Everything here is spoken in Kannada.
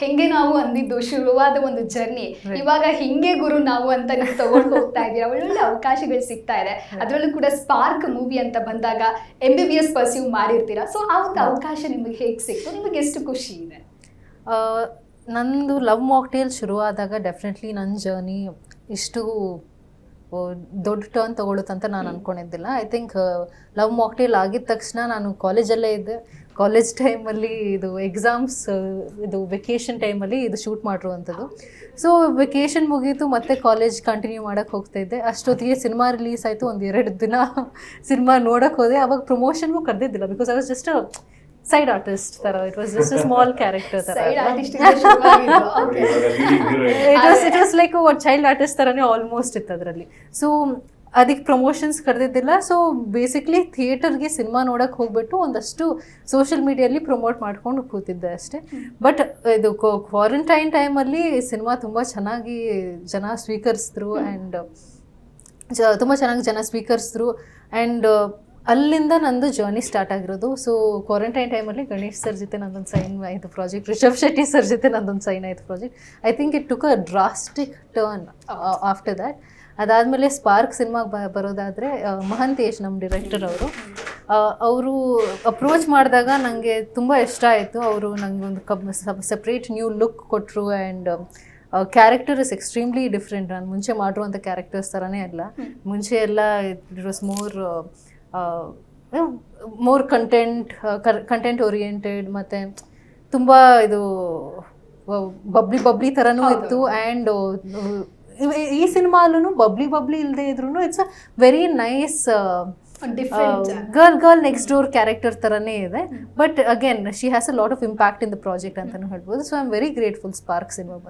ಹೆಂಗೆ ನಾವು ಅಂದಿದ್ದು ಶುರುವಾದ ಒಂದು ಜರ್ನಿ ಇವಾಗ ಹಿಂಗೆ ಗುರು ನಾವು ಅಂತ ನೀವು ತಗೊಂಡು ಹೋಗ್ತಾ ಇದ್ದೀರಾ. ಒಳ್ಳೊಳ್ಳೆ ಅವಕಾಶಗಳು ಸಿಗ್ತಾ ಇದೆ. ಅದರಲ್ಲೂ ಕೂಡ ಸ್ಪಾರ್ಕ್ ಮೂವಿ ಅಂತ ಬಂದಾಗ MBBS ಪರ್ಸ್ಯೂ ಮಾಡಿರ್ತೀರಾ. ಸೊ ಆ ಒಂದು ಅವಕಾಶ ನಿಮಗೆ ಹೇಗೆ ಸಿಕ್ತು, ನಿಮಗೆ ಎಷ್ಟು ಖುಷಿ ಇದೆ? ನಂದು ಲವ್ ಮಾಕ್ಟೇಲ್ ಶುರುವಾದಾಗ ಡೆಫಿನೆಟ್ಲಿ ನನ್ನ ಜರ್ನಿ ಇಷ್ಟು ದೊಡ್ಡ ಟರ್ನ್ ತೊಗೊಳುತ್ತಂತ ನಾನು ಅಂದ್ಕೊಂಡಿದ್ದಿಲ್ಲ. ಐ ಥಿಂಕ್ ಲವ್ ಮಾಕ್ಟೇಲ್ ಆಗಿದ ತಕ್ಷಣ ನಾನು ಕಾಲೇಜಲ್ಲೇ ಇದ್ದೆ. ಕಾಲೇಜ್ ಟೈಮಲ್ಲಿ ಇದು ಎಕ್ಸಾಮ್ಸ್ ಇದು ವೆಕೇಷನ್ ಟೈಮಲ್ಲಿ ಇದು ಶೂಟ್ ಮಾಡಿರುವಂಥದ್ದು. ಸೊ ವೆಕೇಷನ್ ಮುಗೀತು, ಮತ್ತೆ ಕಾಲೇಜ್ ಕಂಟಿನ್ಯೂ ಮಾಡೋಕ್ಕೆ ಹೋಗ್ತಾಯಿದ್ದೆ. ಅಷ್ಟೊತ್ತಿಗೆ ಸಿನಿಮಾ ರಿಲೀಸ್ ಆಯಿತು. 1-2 ದಿನ ಸಿನಿಮಾ ನೋಡೋಕ್ಕೆ ಹೋದೆ. ಅವಾಗ ಪ್ರಮೋಷನ್ಗೂ ಕರೆದಿದ್ದಿಲ್ಲ, because I was just side artist ಥರ. It was just a small character ಥರ. It was like child artist ಥರನೇ ಆಲ್ಮೋಸ್ಟ್ ಇತ್ತು ಅದರಲ್ಲಿ. ಸೊ ಅದಕ್ಕೆ ಪ್ರಮೋಷನ್ಸ್ ಕರೆದಿದ್ದಿಲ್ಲ. ಸೊ ಬೇಸಿಕ್ಲಿ ಥಿಯೇಟರ್ಗೆ ಸಿನಿಮಾ ನೋಡೋಕ್ಕೆ ಹೋಗ್ಬಿಟ್ಟು ಒಂದಷ್ಟು ಸೋಷಿಯಲ್ ಮೀಡಿಯಲ್ಲಿ ಪ್ರಮೋಟ್ ಮಾಡ್ಕೊಂಡು ಕೂತಿದ್ದೆ ಅಷ್ಟೇ. ಬಟ್ ಇದು ಕ್ವಾರಂಟೈನ್ ಟೈಮಲ್ಲಿ ಸಿನಿಮಾ ತುಂಬ ಚೆನ್ನಾಗಿ ಜನ ಸ್ವೀಕರಿಸಿದ್ರು ಆ್ಯಂಡ್ ತುಂಬ ಚೆನ್ನಾಗಿ ಜನ ಸ್ವೀಕರಿಸಿದ್ರು. ಆ್ಯಂಡ್ ಅಲ್ಲಿಂದ ನಂದು ಜರ್ನಿ ಸ್ಟಾರ್ಟ್ ಆಗಿರೋದು. ಸೊ ಕ್ವಾರಂಟೈನ್ ಟೈಮಲ್ಲಿ ಗಣೇಶ್ ಸರ್ ಜೊತೆ ನಂದೊಂದು ಸೈನ್ ಆಯಿತು ಪ್ರಾಜೆಕ್ಟ್, ರಿಷಬ್ ಶೆಟ್ಟಿ ಸರ್ ಜೊತೆ ನಂದೊಂದು ಸೈನ್ ಆಯಿತು project. I think it took a drastic turn after that. ಅದಾದಮೇಲೆ ಸ್ಪಾರ್ಕ್ ಸಿನಿಮಾಗೆ ಬರೋದಾದರೆ ಮಹಂತೇಶ್ ನಮ್ಮ ಡೈರೆಕ್ಟರ್ ಅವರು ಅಪ್ರೋಚ್ ಮಾಡಿದಾಗ ನನಗೆ ತುಂಬ ಇಷ್ಟ ಆಯಿತು. ಅವರು ನನಗೆ ಒಂದು ಸಪ್ರೇಟ್ ನ್ಯೂ ಲುಕ್ ಕೊಟ್ಟರು. And character is extremely different. ನಾನು ಮುಂಚೆ ಮಾಡಿರುವಂಥ ಕ್ಯಾರೆಕ್ಟರ್ಸ್ ಥರನೇ ಅಲ್ಲ. ಮುಂಚೆ ಎಲ್ಲ it was more content oriented, ಮತ್ತು ತುಂಬ ಇದು ಬಬ್ಲಿ ಥರನೂ ಇತ್ತು. ಆ್ಯಂಡ್ ಈ ಸಿನಿಮಾಲೂ ಬಬ್ಲಿ ಇಲ್ಲದೆ ಇದ್ರೂ it's a very nice girl next door character ಥರನೇ ಇದೆ. But again she has a lot of impact in the project ಅಂತಲೂ ಹೇಳ್ಬೋದು. So I am very grateful spark cinema ಬಂದು.